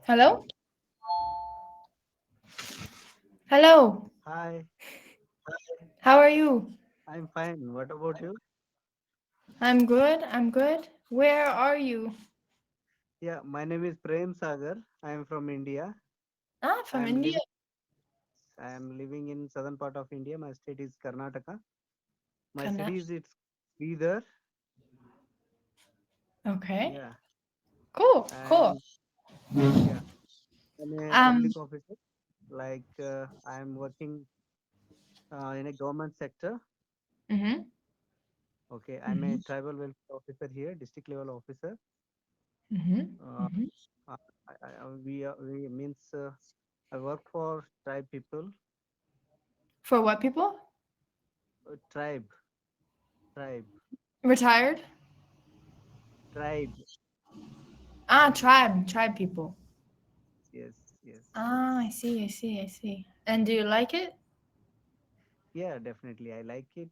Hello? Hello. Hi, How are you? I'm fine. What about you? I'm good. I'm good. Where are you? Yeah, my name is Prem Sagar. I am from India. Ah, I from am India. living I am living in southern part of India. My state is Karnataka. My city Kannada. is it's Bidar. Okay. Yeah, Cool. Cool. and yeah, I'm a Um. public officer. I am working in a government sector. Mhm. Okay, I'm a Mhm. tribal welfare officer here, district level officer. Mhm. Uh, Mhm. we means I work for tribe people, For what people? tribe, tribe, Retired. tribe. Ah, tribe. Tribe people. Yes, yes. Ah, I see. I see. I see. And do you like it? Yeah, definitely. I like it.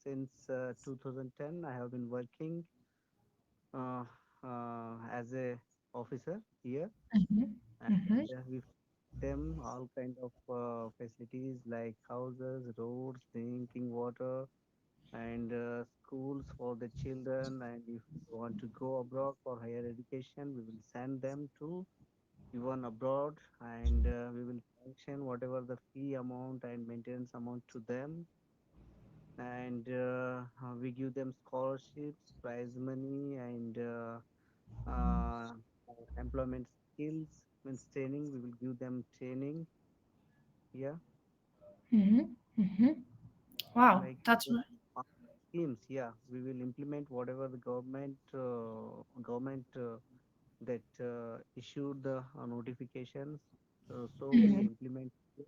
Since 2010, I have been working uh, as a officer here, Mhm. and Mhm. we them all kind of facilities like houses, roads, drinking water, and schools for the children. And if they want to go abroad for higher education, we will send them to even abroad, and we will sanction whatever the fee amount and maintenance amount to them, and we give them scholarships, prize money, and employment skills means training. We will give them training. Yeah, Mhm. Mhm. Wow, like that's uh, uh, schemes. Yeah, we will implement whatever the government that issued the notifications. So we Mhm. implement here.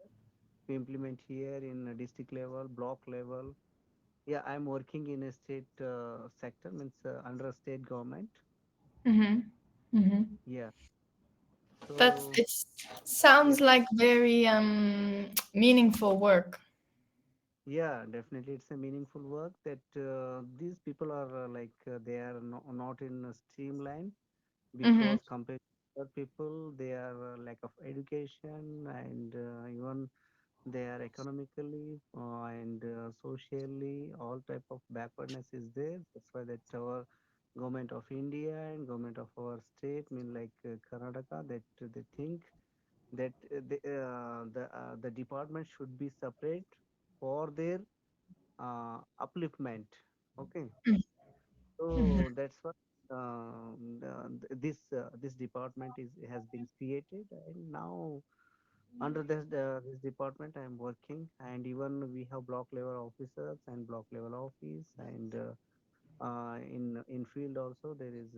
We implement here in a district level, block level. Yeah, I'm working in a state sector, means under a state government. Mhm. Mhm. Yeah. That's So it. yeah, Sounds like very meaningful work. yeah, definitely, it's a meaningful work that these people are they are not in a streamline, Mhm. because compared to other people, they are lack of education, and even they are economically and socially all type of backwardness is there. That's why that our government of India and government of our state, mean Karnataka, that they think that the department should be separate for their upliftment. Okay, Mhm. so that's what this department is has been created, and now under this department I am working, and even we have block level officers and block level office, and in field also there is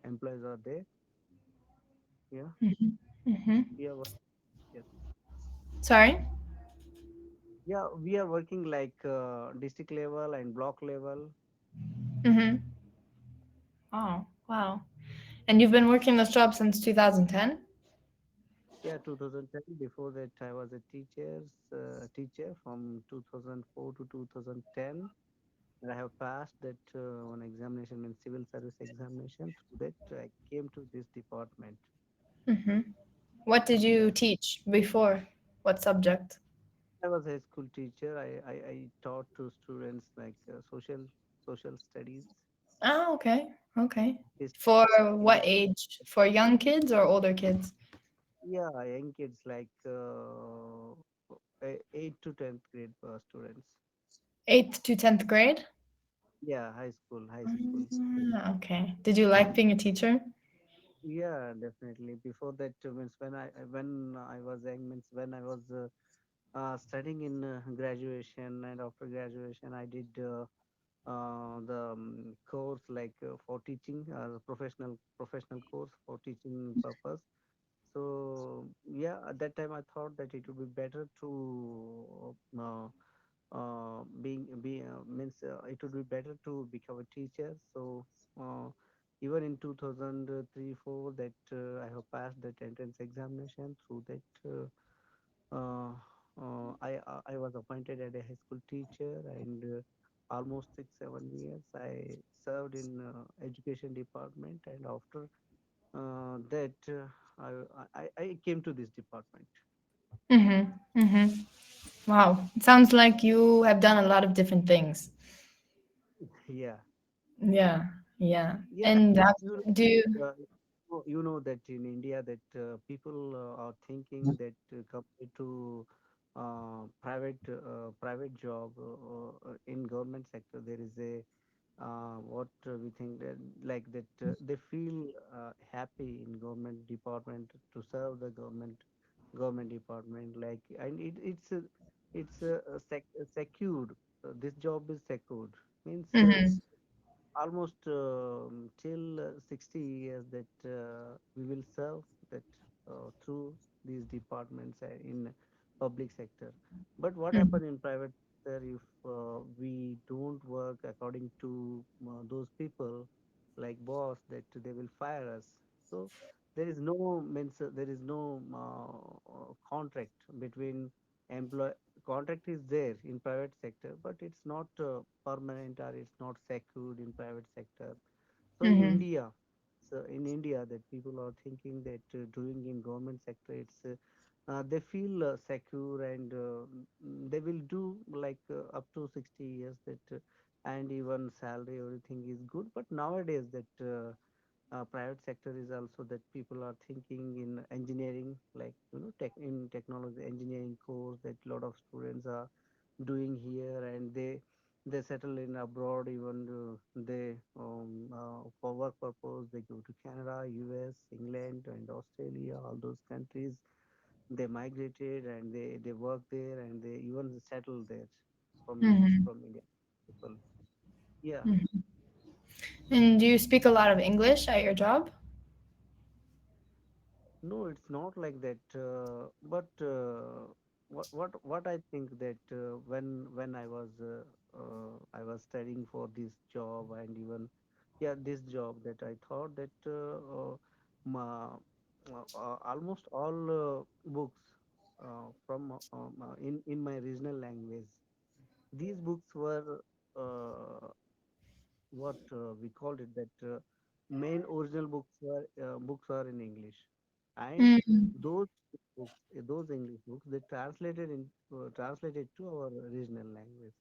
employees are there. Yeah, Mhm. Mhm. we are yes. Sorry? Yeah, we are working district level and block level. Mhm. Oh, wow. And you've been working this job since 2010? Yeah, 2010. Before that, I was a teacher from 2004 to 2010. And I have passed that one examination, means civil service examination. Through that, I came to this department. Mhm. What did Yeah, you teach before? What subject? I was a school teacher. I taught to students social studies. Ah, okay. Okay. His, For in what age? For young kids or older kids? Yeah, young kids 8 to 10th grade students. 8th to 10th grade? Yeah, high school. Ah, okay. Did you like being a teacher? Yeah, definitely. Before that, means when I was young, means when I was studying in graduation, and after graduation, I did the course for teaching, professional course for teaching purpose. So yeah, at that time I thought that it would be better to being be means it would be better to become a teacher. So uh, even in 2003 4 that I have passed that entrance examination. Through that I was appointed as a high school teacher, and almost 6 7 years I served in education department. And after that I came to this department. Mhm. Mhm. Wow. It sounds like you have done a lot of different things. Yeah, Yeah. Yeah. yeah. And You do you, uh, you know that in India that people are thinking that compared to private job in government sector there is a what we think that like that they feel happy in government department to serve the government department like and it's secured. This job is secured means Mhm. almost till 60 years that we will serve that through these departments in public sector. But what Mhm. happen in private sector if we don't work according to those people like boss that they will fire us. So there is no means there is no contract between employ contract is there in private sector but it's not permanent or it's not secured in private sector. So in Mhm. India, so in India that people are thinking that doing in government sector it's they feel secure and they will do like up to 60 years that and even salary everything is good. But nowadays that private sector is also that people are thinking in engineering like tech in technology engineering course that lot of students are doing here and they settle in abroad even they for work purpose they go to Canada, US, England and Australia, all those countries. They migrated and they work there and they even settle there Mhm. from India people. Yeah. Mhm. And do you speak a lot of English at your job? No, it's not like that. But what I think that when I was studying for this job and even yeah this job that I thought that ma, almost all books from in my regional language. These books were what we called it that main original books are in English, and Mhm. those books, those English books, they translated to our regional language.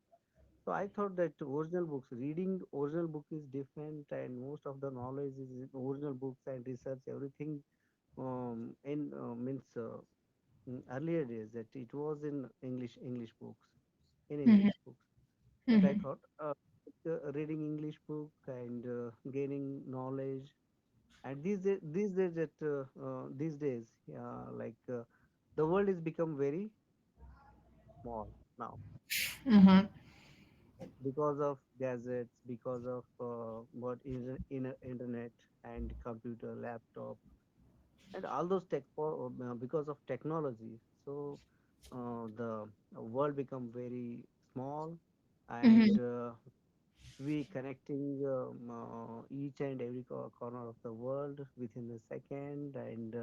So I thought that original books, reading original book is different, and most of the knowledge is in original books and research everything in means earlier days that it was in English books in Mhm. English books that I Mhm. thought reading English book and gaining knowledge. And these days, like the world has become very small now Mhm. because of gadgets, because of what internet and computer, laptop, and all those because of technology. So the world become very small and Mhm. we connecting each and every corner of the world within a second and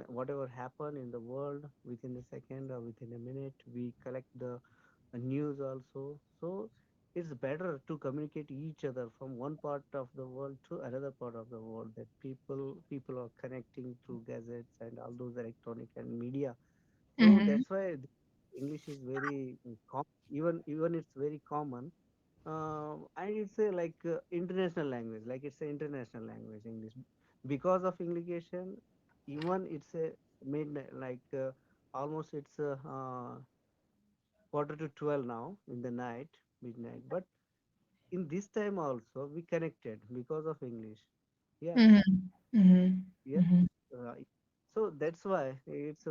whatever happen in the world within a second or within a minute we collect the news also. So it's better to communicate each other from one part of the world to another part of the world that people are connecting through gadgets and all those electronic and media. So Mhm. that's why English is very even it's very common, and it's a like international language. Like it's an international language, English, because of English. Even it's a midnight, like almost it's quarter to 12 now in the night, midnight. But in this time also we connected because of English. Yeah, Mhm. Mhm. yeah. Mhm. Uh, so that's why it's a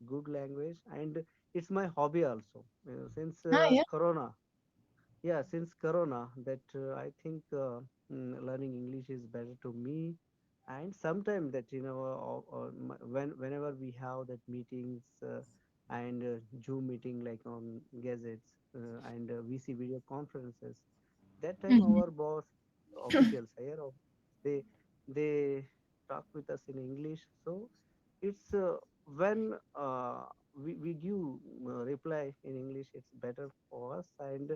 good language and it's my hobby also since Oh yeah. Corona. Yeah, since Corona, that I think learning English is better to me. And sometimes that whenever we have that meetings and Zoom meeting like on gadgets and we see video conferences, that time Mhm. our boss, officials here, they they talk with us in English. So it's when we give reply in English, it's better for us and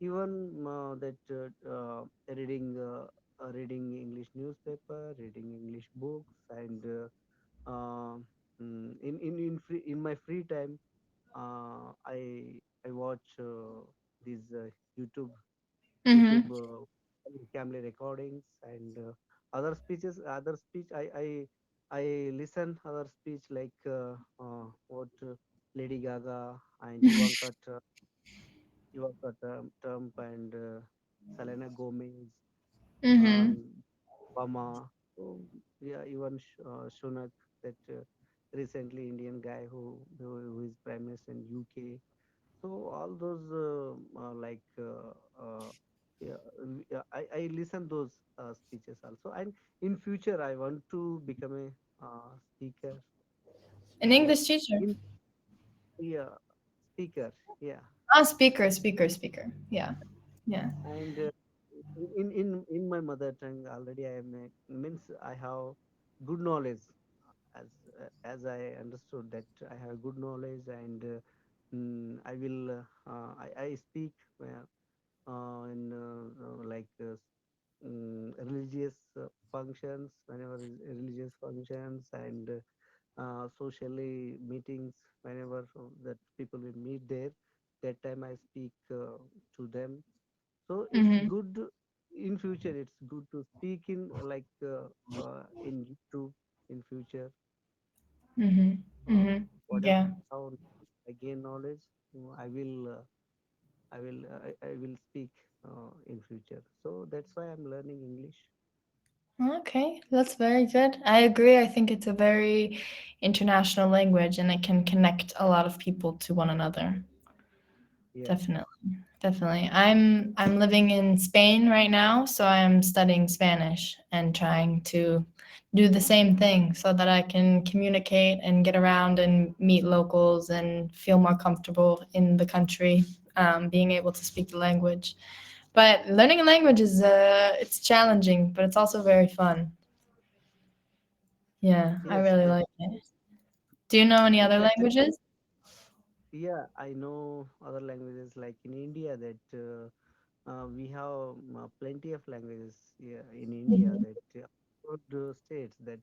even that reading English newspaper, reading English books, and uh, in my free time, I watch these YouTube Mm-hmm. family recordings and other speeches. Other speech I listen other speech like what Lady Gaga and Trump and Selena Gomez Mm-hmm. and Obama. So yeah, even Sunak, that recently Indian guy who is prime minister in UK. So all those yeah, yeah, I listen those speeches also, and in future I want to become a speaker. An Yeah, English teacher. in yeah, speaker. Yeah, Ah, speaker. Yeah. Yeah. and in my mother tongue already I am means I have good knowledge, as I understood that I have good knowledge, and I will I speak in religious functions, whenever is religious functions, and socially meetings, whenever that people will meet there, that time I speak to them. So it's Mm-hmm. good in future, it's good to speak in in YouTube in future. Mm-hmm. uh, Mm-hmm. Whatever Yeah. how I gain knowledge, I will speak in future. So that's why I'm learning English. Okay, that's very good. I agree. I think it's a very international language and it can connect a lot of people to one another. Yeah. Definitely. Definitely. I'm living in Spain right now, so I'm studying Spanish and trying to do the same thing so that I can communicate and get around and meet locals and feel more comfortable in the country, being able to speak the language. But learning a language is it's challenging, but it's also very fun. Yeah, I Yes, really like it. Do you know any other actually, languages? yeah, I know other languages like in India that we have plenty of languages, yeah, in India Mhm. that good states that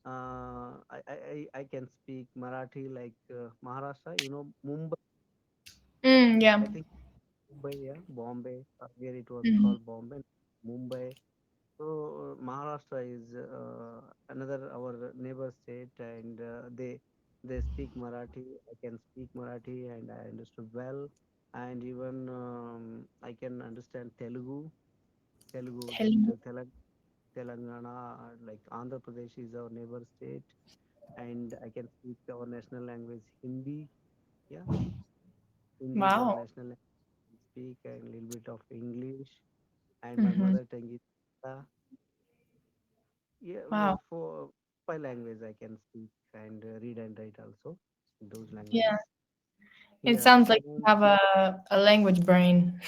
I can speak Marathi like Maharashtra, Mumbai. Yeah. I think Mumbai, yeah, Bombay. Earlier it was Mhm. called Bombay, Mumbai. So Maharashtra is another our neighbor state, and they speak Marathi. I can speak Marathi, and I understood well, and even I can understand Telugu. Telugu, that Telugu. Telangana, like Andhra Pradesh is our neighbor state, and I can speak our national language Hindi. Yeah, Hindi is our Wow. national language. I speak and a little bit of English, and my Mhm. mother tongue is Kannada. Yeah, Wow. for five language I can speak and read and write also in those languages. Yeah. It Yeah, sounds like you and have a language brain.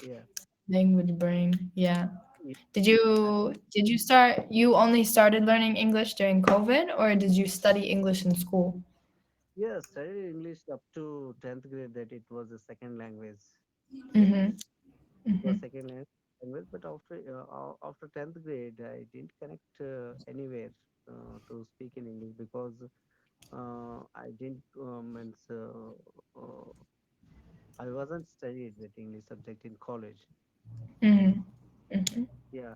yeah, Language brain. Yeah. yeah. Did I, you only started learning English during COVID or did you study English in school? yeah, studied English up to 10th grade. That it was a second language. Yeah, Mhm. it was Mhm. second language. But after 10th grade, I didn't connect anywhere to speak in English because I didn't means I wasn't studied that English subject in college. Mhm. Mhm. Yeah,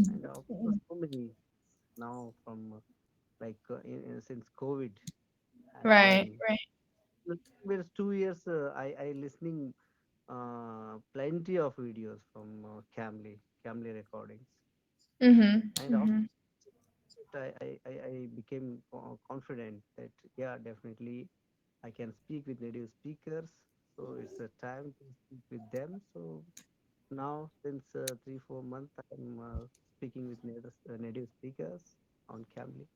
and after so many now from since COVID Right, happened, right. there's 2 years I listening plenty of videos from Camly recordings, Mhm. and after Mhm. that I became confident that yeah, definitely I can speak with native speakers, so it's a time to speak with them. So now since 3 4 months I'm speaking with native speakers on Camly.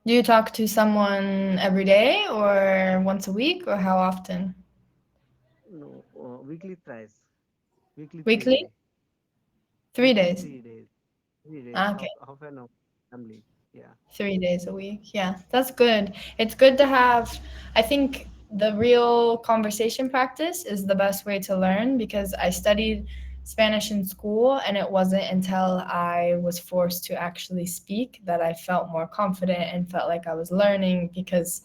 Do you talk to someone every day or once a week or how often? No, weekly thrice, weekly three Weekly? day, 3 weekly days. 3 days, 3 days, Ah, okay. half an hour, family. Yeah, 3 days a week. Yeah, that's good. It's good to have, I think the real conversation practice is the best way to learn because I studied Spanish in school, and it wasn't until I was forced to actually speak that I felt more confident and felt like I was learning. Because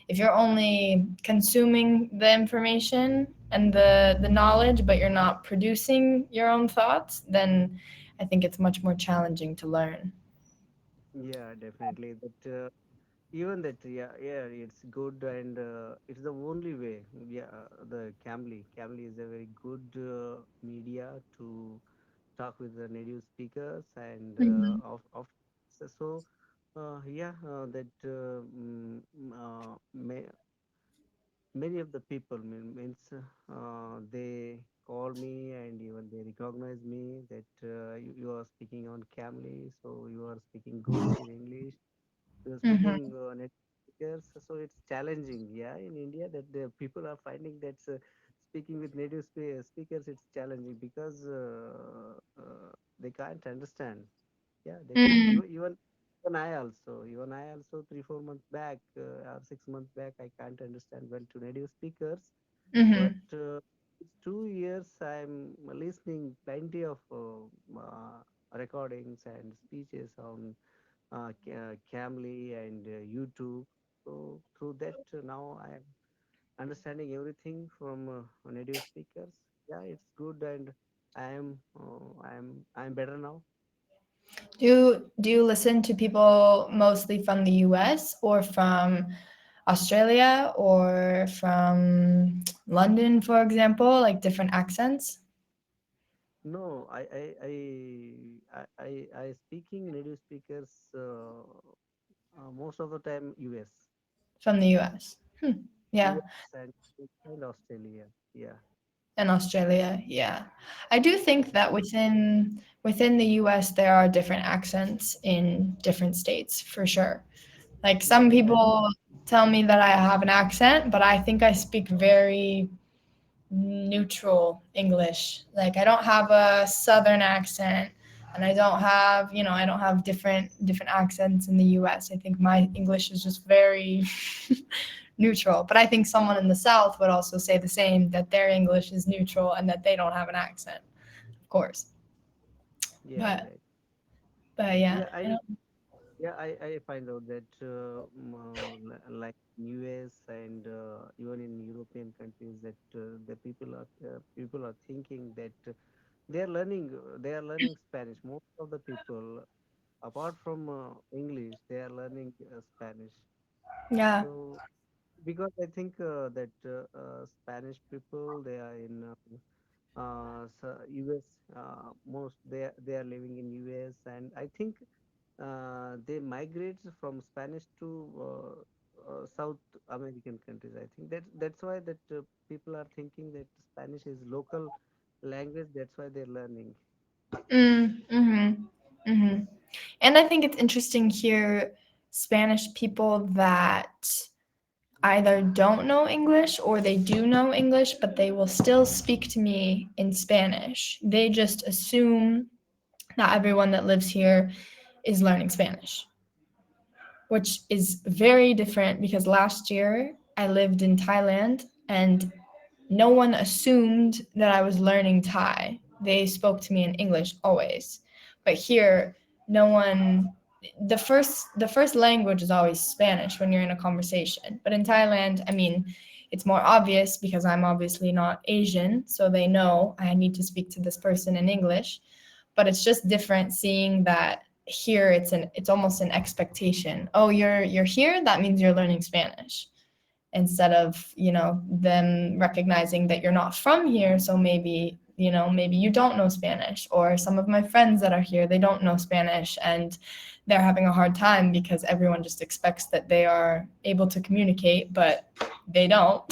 if you're only consuming the information and the knowledge, but you're not producing your own thoughts, then I think it's much more challenging to learn. Yeah, definitely. That even that, yeah, yeah, it's good, and it's the only way. Yeah, the Cambly is a very good media to talk with the native speakers, and Mhm. so yeah, that many of the people means they call me, and even they recognize me that you are speaking on Camly, so you are speaking good in English, you are speaking Mhm. native speakers. So it's challenging, yeah, in India, that the people are finding that speaking with native speakers, it's challenging because they can't understand. Yeah, they can't. Mhm. Even I also 3 4 months back or 6 months back, I can't understand well to native speakers. But Mhm. it's 2 years I'm listening plenty of recordings and speeches on Camly and YouTube. So through that, now I am understanding everything from native speakers. Yeah, it's good, and I am better now. Do you listen to people mostly from the US or from Australia or from London, for example, like different accents No, I speaking native speakers most of the time US, from the US? Yeah, US and Australia. Yeah, and Australia. Yeah. I do think yeah, that within the US there are different accents in different states for sure. Like some yeah. That people tell me that I have an accent, but I think I speak very neutral English. Like I don't have a southern accent and I don't have, I don't have different accents in the US. I think my English is just very neutral. But I think someone in the south would also say the same that their English is neutral and that they don't have an accent, of course. yeah, But right. but yeah, Yeah, I I don't yeah I find out that like US and even in European countries, that the people are thinking that they are learning Spanish. Most of the people, apart from English, they are learning Spanish. yeah. So because I think that Spanish people, they are in US. Most they are living in US, and I think they migrate from Spanish to South American countries. I think that's why that people are thinking that Spanish is local language. That's why they're learning. Mm, mhm. And I think it's interesting here Spanish people that either don't know English or they do know English, but they will still speak to me in Spanish. They just assume that everyone that lives here is learning Spanish, which is very different because last year I lived in Thailand and no one assumed that I was learning Thai. They spoke to me in English always. But here, no one the first language is always Spanish when you're in a conversation. But in Thailand, I mean, it's more obvious because I'm obviously not Asian, so they know I need to speak to this person in English. But it's just different seeing that here it's almost an expectation. Oh, you're here, that means you're learning Spanish instead of them recognizing that you're not from here, so maybe you don't know Spanish. Or some of my friends that are here, they don't know Spanish and they're having a hard time because everyone just expects that they are able to communicate, but they don't.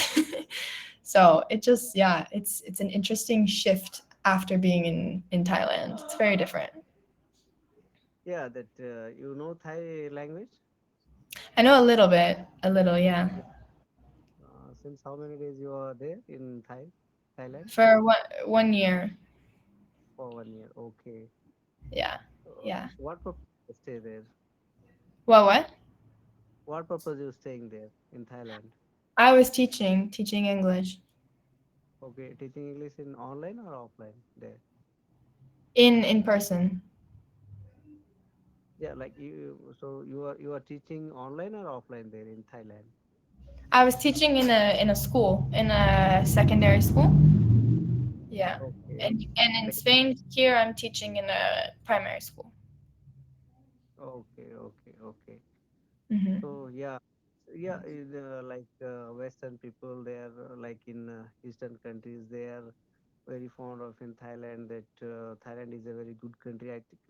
So it just, yeah, it's an interesting shift after being in Thailand. It's very different. Yeah, that you know Thai language. I know a little bit, a little, yeah. Yeah. Since how many days you are there in Thailand? For one year. For 1 year. Okay. Yeah, yeah. What purpose you stay there? What? What purpose you staying there in Thailand? I was teaching English Okay, teaching English in online or offline there? in person. Yeah, like so you are teaching online or offline there in Thailand? I was teaching in a school, in a secondary school. Yeah. Okay, And in like Spain here I'm teaching in a primary school. okay, okay, okay. Hmm. So yeah, yeah, like Western people, they are like in Eastern countries, they are very fond of in Thailand. That Thailand is a very good country. I think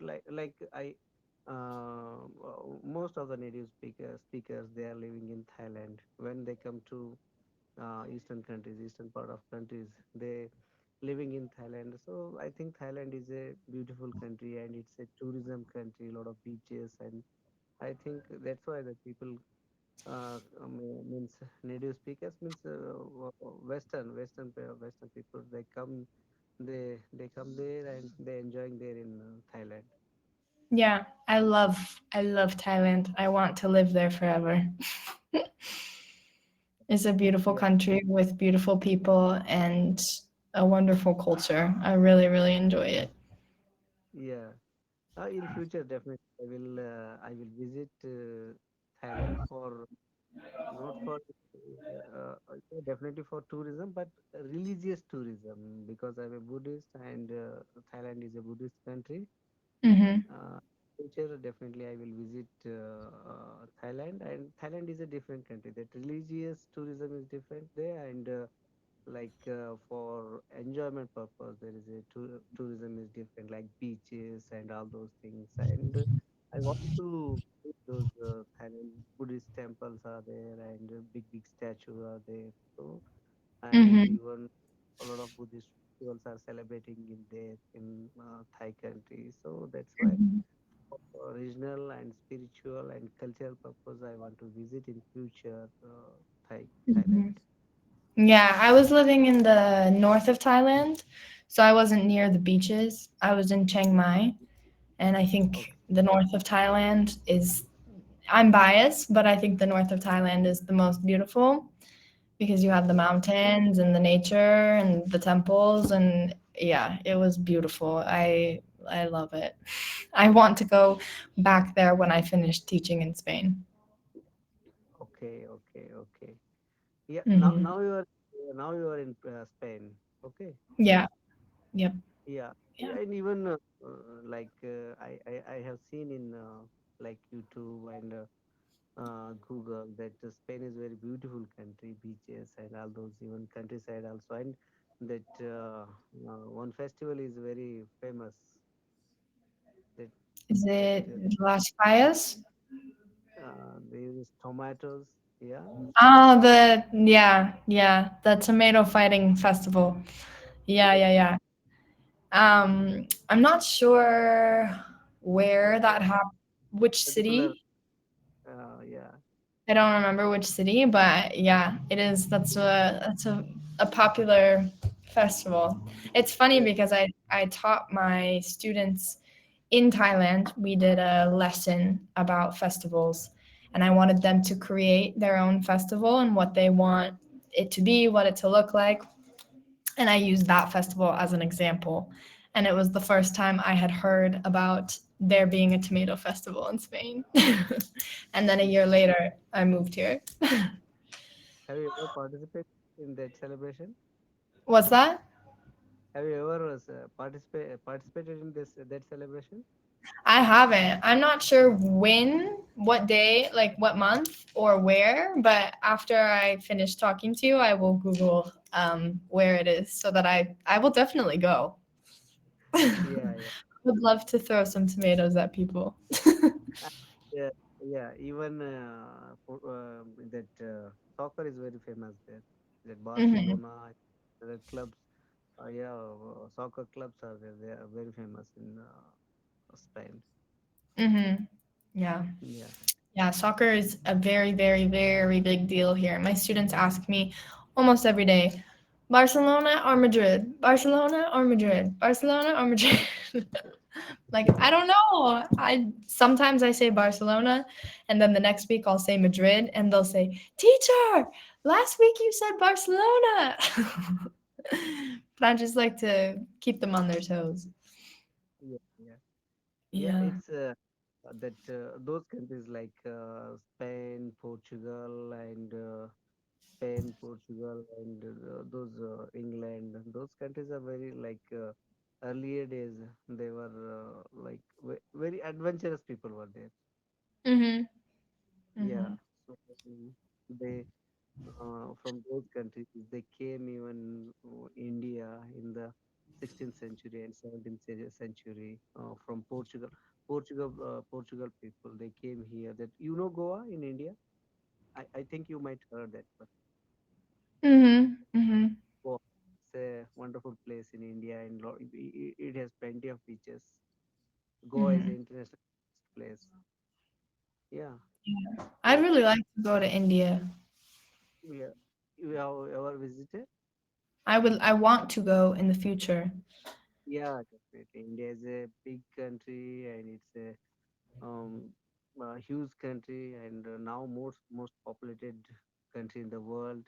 most of the native speakers they are living in Thailand. When they come to Eastern countries, Eastern part of countries, they living in Thailand. So I think Thailand is a beautiful country and it's a tourism country, a lot of beaches, and I think that's why the people means native speakers means Western people they come there and they enjoying there in Thailand. Yeah, I love Thailand. I want to live there forever. It's a beautiful Yeah, country with beautiful people and a wonderful culture. I really, really enjoy it. yeah. In future, definitely, I will visit Thailand for not for definitely for tourism, but religious tourism because I'm a Buddhist and Thailand is a Buddhist country. Hmm. Uh, Future, definitely, I will visit Thailand, and Thailand is a different country. That religious tourism is different there, and for enjoyment purpose, there is a tourism is different, like beaches and all those things. And I want to visit those Thailand Buddhist temples are there, and big statues are there. So and Hmm. even a lot of Buddhist festivals are celebrating in there in Thai country. So that's why Hmm. for regional and spiritual and cultural purpose, I want to visit in future Hmm. Thailand. Yeah, I was living in the north of Thailand, so I wasn't near the beaches. I was in Chiang Mai, and I think Okay, the north of Thailand is, I'm biased, but I think the north of Thailand is the most beautiful because you have the okay, mountains and the nature and the temples, and yeah, it was beautiful. I love it. I want to go back there when I finish teaching in Spain. okay. Yeah, Hmm. now you are in Spain. Okay, Yeah. Yep. yeah, Yeah. and even I have seen in like YouTube and Google that Spain is very beautiful country, beaches and all those even countryside also, and that one festival is very famous. That Is that it Las Fallas? they use tomatoes. Yeah. Oh, the tomato fighting festival. Yeah, Yes. yeah, yeah. I'm not sure where Yeah. that happened, which Particular. city. Yeah. I don't remember which city, but yeah, it is. That's a popular festival. It's funny Yeah. because I taught my students in Thailand. We did a lesson about festivals, and I wanted them to create their own festival and what they want it to be, what it to look like. And I used that festival as an example. And it was the first time I had heard about there being a tomato festival in Spain. And then a year later, I moved here. Have you ever participated in that celebration? What's that? Have you ever participated in this that celebration? I haven't. I'm not sure when, what day, like what month or where, but after I finish talking to you, I will Google where it is so that I will definitely go. Yeah, yeah. Would love to throw some tomatoes at people. Uh, Yeah, yeah. Even that soccer is very famous there. That Hmm. Barcelona, the clubs, soccer clubs are there. They are very famous in Spain. Hmm. Yeah. Yeah, Yeah, soccer is a very, very, very big deal here. My students ask me almost every day, Barcelona or Madrid? Barcelona or Madrid? Barcelona or Madrid? Like, I don't know. I sometimes I say Barcelona, and then the next week I'll say Madrid, and they'll say, "Teacher, Last week you said Barcelona. But I just like to keep them on their toes. Yeah, yeah, yeah. Yeah. It's that those countries like Spain, Portugal, and Spain, Portugal, and those England. Those countries are very like earlier days. They were like very adventurous people were there. Mhm. Yeah, Mhm. so they from those countries they came even India in the 16th century and 17th century from Portugal. Portugal people they came here. That you know Goa in India. I think you might heard that. But Mhm. Mhm. Goa, it's a wonderful place in India and it has plenty of beaches. Goa is an Mhm. international place. Yeah. I'd So really like to go to India. yeah, you have ever visited? I want to go in the future. Yeah, definitely. India is a big country and it's a huge country and now most populated country in the world.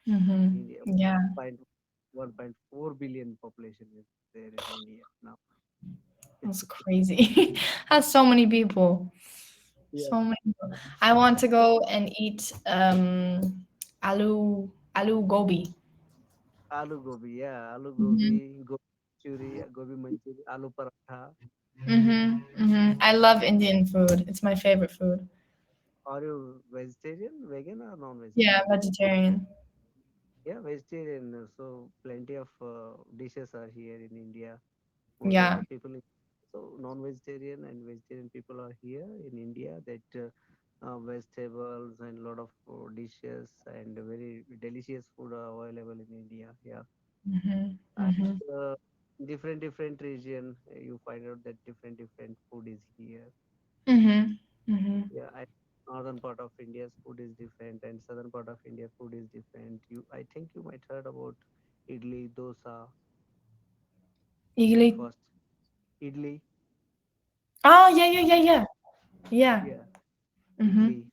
Mhm. India, Yeah, 1.4 billion population is there in India now. that's crazy. That's so many people. Yeah. So many people. I want to go and eat aloo gobi. Aloo gobi, Mhm. gobi manchuri, aloo paratha. Mhm. Mhm. I love Indian food. It's my favorite food. Are you vegetarian, vegan, or Yeah, non-vegetarian? vegetarian. Yeah, vegetarian. So plenty of dishes are here in India. Most of Yeah. the people, so non-vegetarian and vegetarian people are here in India. That vegetables and lot of dishes and very delicious food are available in India. Yeah, Mhm. and Mhm. different region you find out that different food is here. Mhm. Mhm. Yeah, northern part of India's food is different, and southern part of India food is different. I think you might heard about idli, dosa, Eagerly. breakfast, idli. Oh, yeah, yeah, yeah, yeah. Yeah. Yeah, idli, Mhm.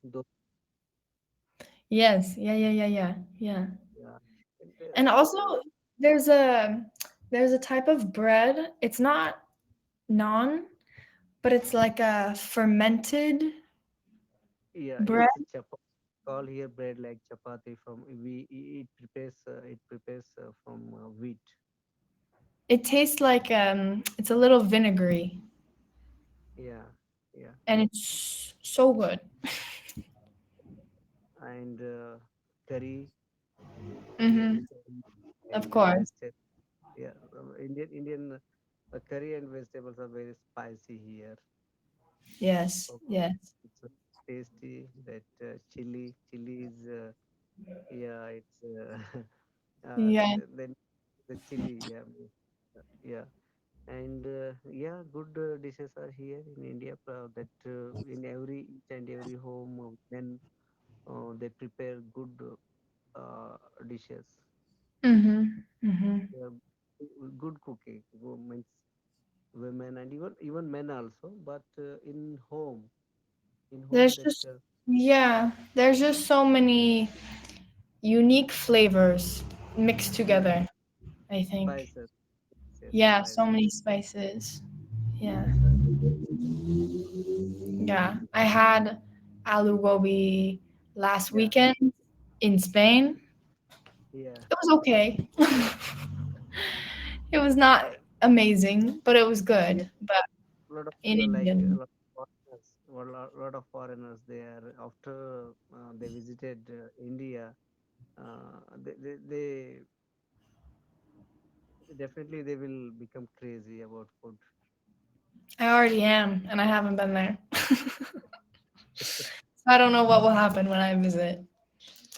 Yes. Yeah, yeah, yeah, yeah. Yeah. yeah. And, And also there's a there's a type of bread. It's not naan, but it's like a fermented yeah, bread. it's a chapati. Call here bread like chapati from it prepares from wheat. It tastes like it's a little vinegary Yeah, yeah, and it's so good. and curry Mhm. Of and course. vegetable. Yeah, Indian curry and vegetables are very spicy here. Yes. Okay, Yes. it's tasty. That chili is yeah, it's Yeah. then the chili. Yeah, yeah. And yeah, good dishes are here in India. That in each and every home, then they prepare good dishes. Mhm. Mhm. Yeah, good cooking. Means women and even men also. But in home There's that just yeah, there's just so many unique flavors mixed yeah, together, I think. spices, yes, Yeah, so spices, many spices. Yeah. yes, are there. Yeah. I had aloo gobi last Yeah, weekend in Spain. yeah. It was okay. It was not amazing, but it was Yeah, good. But lot of in a Indian. lot of foreigners, lot of foreigners. They are after they visited India. They definitely they will become crazy about food. I already am, and I haven't been there. So I don't know what will happen when I visit.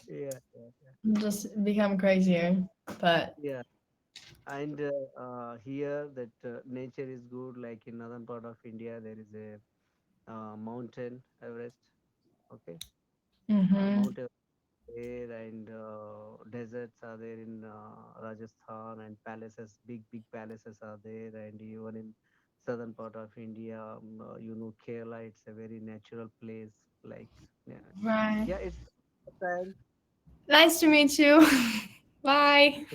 Yeah, yeah, yeah. I'll just become crazier. But Yeah. And here that nature is good. Like in northern part of India, there is a mountain Everest. Okay, mhm. Mount Everest there, and deserts are there in Rajasthan, and palaces, big palaces are there, and even in southern part of India, Kerala, it's a very natural place. Like yeah, Right. yeah, it's time. Nice to meet you. Bye.